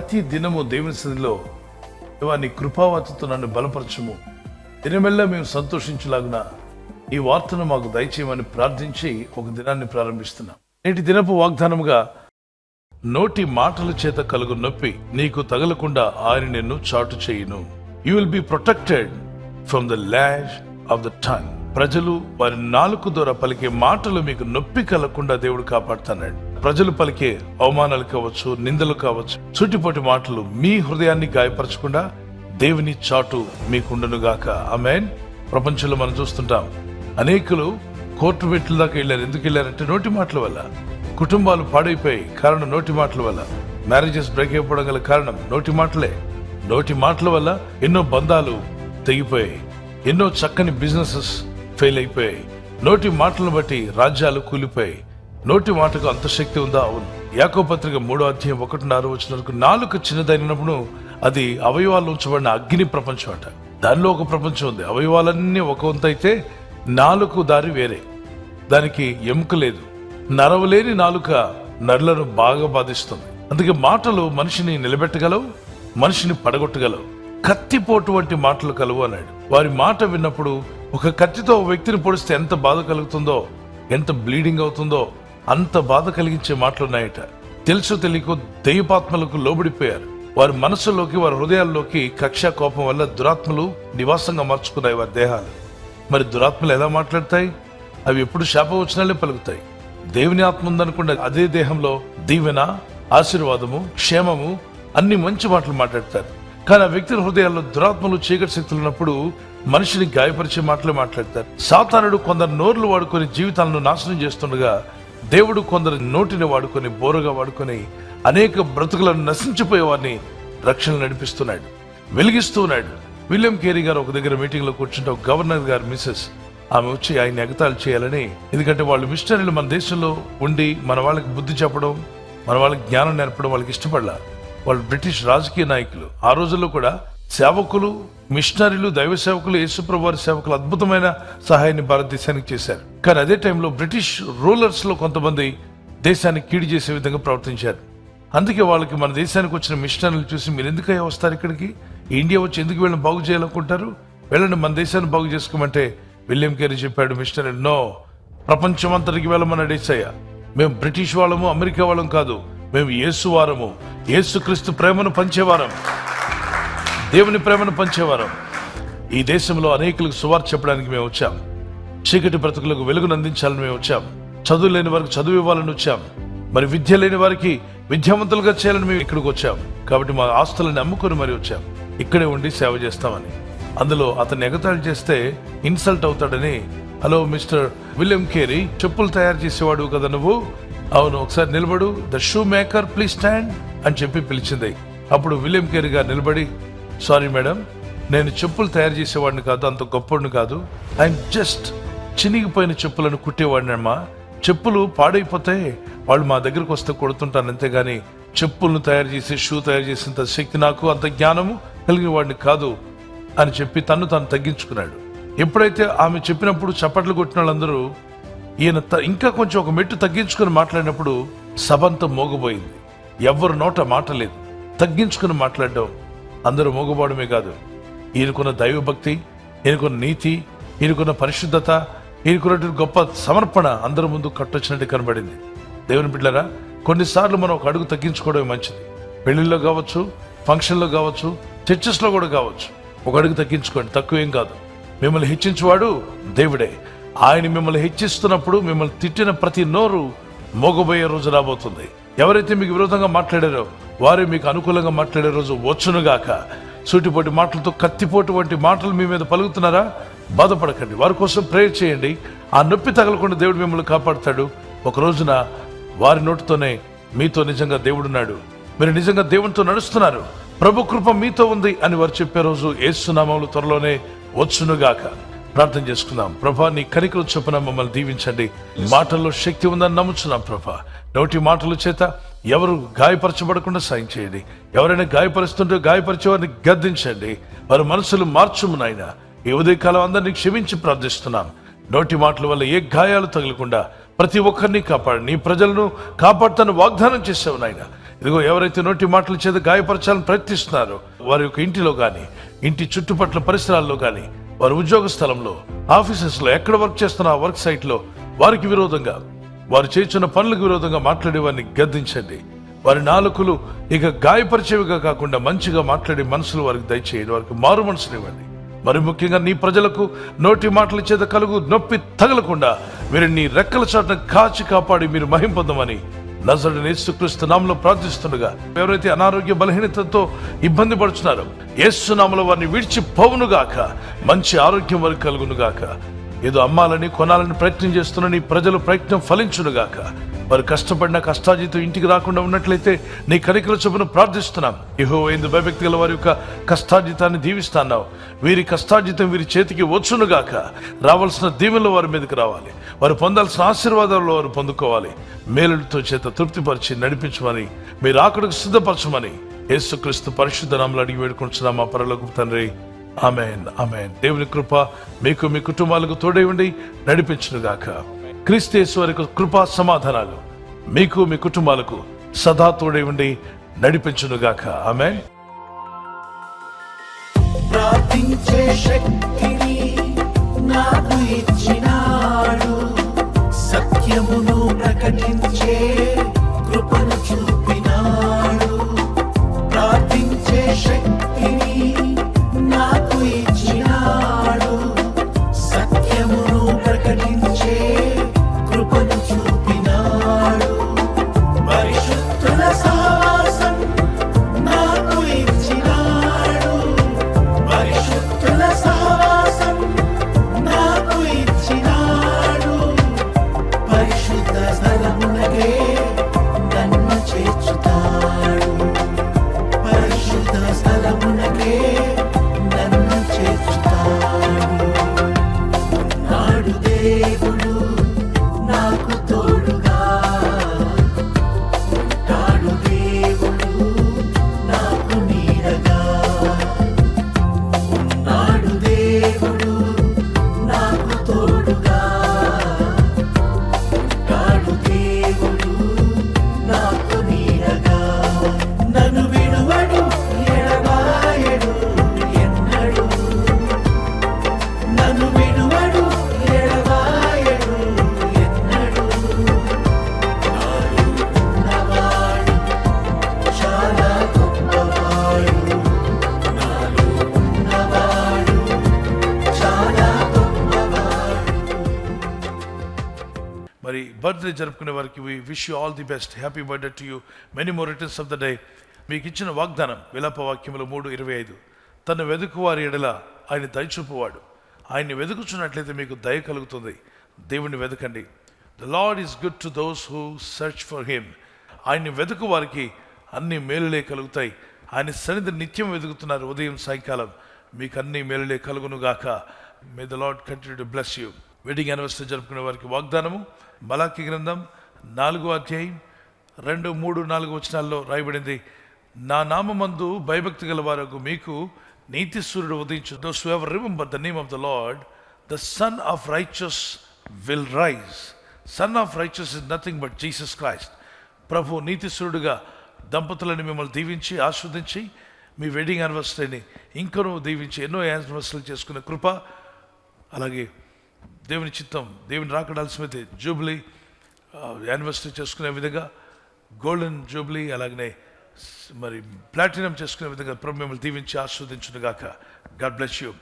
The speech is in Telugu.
ప్రతి దినము దేవుని సన్నిధిలో దేవా నీ కృపావతితో నన్ను బలపరచుము, దినమెల్లా మేము సంతోషించలాగున ఈ వార్తను మాకు దయచేయమని ప్రార్థించి ఒక దినాన్ని ప్రారంభిస్తున్నాం. నేటి దినపు వాగ్దానముగా, నోటి మాటల చేత కలుగు నొప్పి నీకు తగలకుండా ఆయన నిన్ను చాటు చేయును. You will be protected from the lash of the tongue. ప్రజలు వారి నాలుక ద్వారా పలికే మాటలు మీకు నొప్పి కలగకుండా దేవుడు కాపాడుతున్నాడు. ప్రజలు పలికే అవమానాలు కావచ్చు, నిందలు కావచ్చు, చుట్టుపొట్టి మాటలు మీ హృదయాన్ని గాయపరచకుండా దేవుని చాటు మీకుండనుగాక. ఆమేన్. ప్రపంచంలో మనం చూస్తుంటాం, అనేకులు కోర్టు మెట్ల దాకా వెళ్ళారు. ఎందుకు వెళ్ళారంటే నోటి మాటల వల్ల. కుటుంబాలు పాడైపోయి కారణం నోటి మాటల వల్ల. మ్యారేజెస్ బ్రేక్ అయిపోవడం గల కారణం నోటి మాటలే. నోటి మాటల వల్ల ఎన్నో బంధాలు తెగిపోయాయి, ఎన్నో చక్కని బిజినెసెస్ ఫెయిల్ అయిపోయాయి. నోటి మాటలను బట్టి రాజ్యాలు కూలిపోయాయి. నోటి మాటకు అంత శక్తి ఉందా? అవును. యాకోబు పత్రిక 3:1-6 నాలుక చిన్నదైనప్పుడు అది అవయవాలు ఉంచబడిన అగ్ని ప్రపంచం అట. దానిలో ఒక ప్రపంచం ఉంది. అవయవాలన్నీ ఒక వంతు అయితే నాలుక దారి వేరే. దానికి ఎముక లేదు. నరవలేని నాలుక నరులను బాగా బాధిస్తుంది. అందుకే మాటలు మనిషిని నిలబెట్టగలవు, మనిషిని పడగొట్టగలవు. కత్తిపోటు వంటి మాటలు కలవు అన్నాడు. వారి మాట విన్నప్పుడు ఒక కత్తితో వ్యక్తిని పొడిస్తే ఎంత బాధ కలుగుతుందో, ఎంత బ్లీడింగ్ అవుతుందో అంత బాధ కలిగించే మాటలున్నాయట. తెలుసో తెలియకో దైవపాత్మలకు లోబడిపోయారు. వారి మనసులోకి, వారి హృదయాల్లోకి కక్ష, కోపం వల్ల దురాత్మలు నివాసంగా మార్చుకున్నాయి వారి దేహాలు. మరి దురాత్మలు ఎలా మాట్లాడతాయి? అవి ఎప్పుడు శాపవచనాలే పలుకుతాయి. దేవుని ఆత్మ ఉందనుకుంటే అదే దేహంలో దీవెన, ఆశీర్వాదము, క్షేమము, అన్ని మంచి మాటలు మాట్లాడతారు. కానీ ఆ వ్యక్తుల హృదయాల్లో దురాత్మలు, చీకటి శక్తులు ఉన్నప్పుడు మనిషిని గాయపరిచే మాటలే మాట్లాడతారు. సాతానుడు కొందరు నోర్లు వాడుకొని జీవితాలను నాశనం చేస్తుండగా, దేవుడు కొందరు నోటిని వాడుకొని, బోరగా వాడుకొని అనేక బ్రతుకులను నశించిపోయే వారిని రక్షణ నడిపిస్తున్నాడు, వెలిగిస్తూ ఉన్నాడు. విలియం కేరీ గారు ఒక దగ్గర మీటింగ్ లో కూర్చుంటే ఒక గవర్నర్ గారు మిసెస్ ఆమె వచ్చి ఆయన ఎగతాళి చేయాలని, ఎందుకంటే వాళ్ళు మిషనరీలు మన దేశంలో ఉండి మన వాళ్ళకి బుద్ధి చెప్పడం, మన వాళ్ళకి జ్ఞానం నేర్పడం వాళ్ళకి ఇష్టపడలా. వాళ్ళు బ్రిటిష్ రాజకీయ నాయకులు. ఆ రోజుల్లో కూడా సేవకులు, మిషనరీలు, దైవ సేవకులు, యేసుప్రభు వారి సేవకులు అద్భుతమైన సహాయాన్ని భారతదేశానికి చేశారు. కానీ అదే టైంలో బ్రిటిష్ రూలర్స్ లో కొంతమంది దేశాన్ని కీడు చేసే విధంగా ప్రవర్తించారు. అందుకే వాళ్ళకి మన దేశానికి వచ్చిన మిషనరీలు చూసి, మీరు ఎందుకయ్యా వస్తారు ఇక్కడికి, ఇండియా వచ్చి ఎందుకు వీళ్ళని బాగు చేయాలనుకుంటారు, వెళ్ళండి మన దేశాన్ని బాగు చేసుకోమంటే విలియం కేరీ చెప్పాడు, మిషనరీ నో, ప్రపంచం అంతటికి వెళ్ళమన్నాడు యేసయ్య. మేము బ్రిటిష్ వాళ్ళము, అమెరికా వాళ్ళం కాదు, మేము యేసు వారము, యేసుక్రీస్తు ప్రేమను పంచేవారం, దేవుని ప్రేమను పంచేవారం. ఈ దేశంలో అనేకులకు సువార్త చెప్పడానికి మేము వచ్చాం. చీకటి బ్రతుకులకు వెలుగును అందించాలని మేము వచ్చాం. చదువు లేని వారికి చదువు ఇవ్వాలని వచ్చాం. మరి విద్య లేని వారికి విద్యావంతులుగా చేయాలని మేము ఇక్కడికి వచ్చాం. కాబట్టి మా ఆస్తులను అమ్ముకొని మరి వచ్చాం, ఇక్కడే ఉండి సేవ చేస్తామని. అందులో అతన్ని ఎగతాళి చేస్తే ఇన్సల్ట్ అవుతాడని, హలో మిస్టర్ విలియం కేరీ, చెప్పులు తయారు చేసేవాడు కదా నువ్వు, అవును ఒకసారి నిలబడు, the shoe maker please stand అని చెప్పి పిలిచింది. అప్పుడు విలియం కేరీ గారు నిలబడి, సారీ మేడం, నేను చెప్పులు తయారు చేసేవాడిని కాదు, అంత గొప్పవాడిని కాదు, ఐఎమ్ జస్ట్ చినిగిపోయిన చెప్పులను కుట్టేవాడిని అమ్మా. చెప్పులు పాడైపోతే వాళ్ళు మా దగ్గరకు వస్తే కొడుతుంటాను, అంతేగాని చెప్పులను తయారు చేసి, షూ తయారు చేసేంత శక్తి నాకు, అంత జ్ఞానము కలిగిన వాడిని కాదు అని చెప్పి తను తగ్గించుకున్నాడు. ఎప్పుడైతే ఆమె చెప్పినప్పుడు చప్పట్లు కొట్టిన వాళ్ళందరూ ఈయన ఇంకా కొంచెం ఒక మెట్టు తగ్గించుకుని మాట్లాడినప్పుడు సభంతా మోగబోయింది. ఎవ్వరు నోట మాట లేదు. తగ్గించుకుని మాట్లాడడం, అందరూ మోగపోవడమే కాదు, ఈయనకున్న దైవభక్తి, ఈయనకున్న నీతి, ఈయనకున్న పరిశుద్ధత, ఈయనకున్న గొప్ప సమర్పణ అందరి ముందు కట్టొచ్చినట్టు కనబడింది. దేవుని బిడ్డలారా, కొన్నిసార్లు మనం ఒక అడుగు తగ్గించుకోవడమే మంచిది. పెళ్లిల్లో కావచ్చు, ఫంక్షన్లో కావచ్చు, చర్చెస్లో కూడా కావచ్చు. ఒక అడుగు తగ్గించుకోండి, తక్కువేం కాదు. మిమ్మల్ని హెచ్చించువాడు దేవుడే. ఆయన మిమ్మల్ని హెచ్చిస్తున్నప్పుడు మిమ్మల్ని తిట్టిన ప్రతి నోరు మోగబోయే రోజు రాబోతుంది. ఎవరైతే మీకు విరోధంగా మాట్లాడారో వారే మీకు అనుకూలంగా మాట్లాడే రోజు వచ్చునుగాక. సూటిపోటి మాటలతో, కత్తిపోటు వంటి మాటలు మీ మీద పలుకుతున్నారా? బాధపడకండి, వారి కోసం ప్రేయర్ చేయండి. ఆ నొప్పి తగలకుండా దేవుడు మిమ్మల్ని కాపాడుతాడు. ఒక రోజున వారి నోటితోనే మీతో నిజంగా దేవుడున్నాడు, మీరు నిజంగా దేవునితో నడుస్తున్నారు, ప్రభు కృప మీతో ఉంది అని వారు చెప్పే రోజు యేసు నామములో త్వరలోనే వచ్చునుగాక. ప్రార్థన చేసుకుందాం. ప్రభా, నీ కనికరం చొప్పున మమ్మల్ని దీవించండి. మాటల్లో శక్తి ఉందని నమ్ముచున్నాం ప్రభా. నోటి మాటల చేత ఎవరు గాయపరచబడకుండా సాయం చేయండి. ఎవరైనా గాయపరుస్తుంటే గాయపరిచే వారిని గద్దించండి. వారి మనసులు మార్చుము నాయన. ఈ ఉదయకాలం అందరినీ క్షమించి ప్రార్థిస్తున్నాం. నోటి మాటల వల్ల ఏ గాయాలు తగలకుండా ప్రతి ఒక్కరిని కాపాడు. నీ ప్రజలను కాపాడుతాను వాగ్దానం చేసావు నాయన. ఇదిగో ఎవరైతే నోటి మాటల చేత గాయపరచాలని ప్రయత్నిస్తున్నారో వారి యొక్క ఇంటిలో కానీ, ఇంటి చుట్టుపక్కల పరిసరాల్లో కానీ, వారి ఉద్యోగ స్థలంలో, ఆఫీసెస్ లో, ఎక్కడ వర్క్ చేస్తున్న ఆ వర్క్ సైట్ లో వారికి విరోధంగా, వారు చేస్తున్న పనులకు విరోధంగా మాట్లాడే వారిని గద్దించండి. వారి నాలుకలు ఇక గాయపరిచేవిగా కాకుండా మంచిగా మాట్లాడే మనసులు వారికి దయచేయండి. వారికి మారు మనసునివ్వండి. మరి ముఖ్యంగా నీ ప్రజలకు నోటి మాటల చేత కలుగు నొప్పి తగలకుండా మీరు నీ రెక్కల చాటున కాచి కాపాడి మీరు మహిమ పొందమని నజరేయుడైన యేసుక్రీస్తు నామములో ప్రార్థిస్తుండగా, ఎవరైతే అనారోగ్య బలహీనతతో ఇబ్బంది పడుతున్నారో యేసు నామములో వారిని విడిచి పోవునుగాక. మంచి ఆరోగ్యం వారికి కలుగునుగాక. ఏదో అమ్మాలని కొనాలని ప్రయత్నం చేస్తున్న నీ ప్రజల ప్రయత్నం ఫలించునుగాక. వారు కష్టపడిన కష్టాజీతం ఇంటికి రాకుండా ఉన్నట్లయితే నీ కనికల చొప్పున ప్రార్థిస్తున్నాం. యెహోవా యందు భయభక్తి గల వారి యొక్క కష్టాజీతాన్ని దీవిస్తున్నావు. వీరి కష్టాజీతం వీరి చేతికి వచ్చునుగాక. రావాల్సిన దీవెనలు వారి మీదకి రావాలి. వారు పొందాల్సిన ఆశీర్వాదాలు వారు పొందుకోవాలి. మేలులతో చేత తృప్తిపరిచి నడిపించమని, మీరు ఆకడకు సిద్ధపరచమని యేసుక్రీస్తు పరిశుద్ధ నామములో అడిగి వేడుకుంటున్నాం మా పరలోకపు తండ్రి. ఆమేన్, ఆమేన్. దేవుని కృప మీకు, మీ కుటుంబాలకు తోడై ఉండి నడిపించునుగాక. క్రీస్తు యేసు వారి కృపా సమాధానాలు మీకు, మీ కుటుంబాలకు సదా తోడై ఉండి నడిపించునుగాక. ఆమేన్. ప్రార్థించే శక్తిని నాకు ఇచ్చినాడు, సత్యమును ప్రకటించే కృపను చూపినాడు. ప్రార్థించే శక్తిని నాకు ఇచ్చినాడు, సత్యమును ప్రకటించే కృపను చూపినాడు. పరిశుద్ధుల సహవాసం నాకు ఇచ్చినాడు, పరిశుద్ధుల సహవాసం నాకు ఇచ్చినాడు. పరిశుద్ధ స్థలమునకే నన్ను చేర్చుతాడు, పరిశుద్ధ స్థలమునకే నన్ను చేర్చుతాడు. నాడు దేవుడు నాకు తోడుగా ఉంటాడు, దేవుడు నాకు నీడగా ఉన్నాడు. దేవుడు నాకు తోడుగా ఉంటాడు, దేవుడు నాకు నీడగా. నన్ను విడువడు, ఎడబాయడు ఎన్నడు. నన్ను విడువడు, ఎడబాయడు ఎన్నడు. నాలో ఉన్నవాడు చాలా గొప్పవాడు, నాలో ఉన్నవాడు చాలా గొప్పవాడు. మరి బర్త్డే జరుపుకునే వారికి we wish you all the best. Happy birthday to you. Many more returns of the day. మీకు ఇచ్చిన వాగ్దానం విలాప వాక్యములు 3:25. తన వెదుకు వారి ఎడల ఆయన దయచూపువాడు. ఆయన్ని వెతుకుచున్నట్లయితే మీకు దయ కలుగుతుంది. దేవుణ్ణి వెతకండి. The lord is good to those who search for him. ఆయన్ని వెతుకు వారికి అన్ని మేలులే కలుగుతాయి. ఆయన సన్నిధి నిత్యం వెతుకుతున్నారు. ఉదయం సాయంకాలం మీకు అన్ని మేలులే కలుగునుగాక. May the lord continue to bless you. Wedding anniversary జరుపుకునే వారికి వాగ్దానము మలాకి గ్రంథం 4వ అధ్యాయం 2, 3, 4 వచనాల్లో రాయబడింది. నా నామమందు భయభక్తి గల వారకు మీకు నీతి సూర్యుడు ఉదయించు. Those who ever remember the name of the Lord, the Son of Righteous will rise. Son of Righteous is nothing but Jesus Christ. ప్రభు నీతి సూర్యుడుగా దంపతులను మిమ్మల్ని దీవించి ఆస్వాదించి మీ వెడ్డింగ్ యానివర్సరీని ఇంకనూ దీవించి ఎన్నో యానివర్సరీలు చేసుకునే కృప, అలాగే దేవుని చిత్తం, దేవుని రాకడాల్సినైతే జూబ్లీ యానివర్సరీ చేసుకునే విధంగా, గోల్డెన్ జూబ్లీ అలాగనే మరి ప్లాటినం చేసుకునే విధంగా ప్రభు మిమ్మల్ని దీవించి ఆస్వాదించునుగాక. God bless you.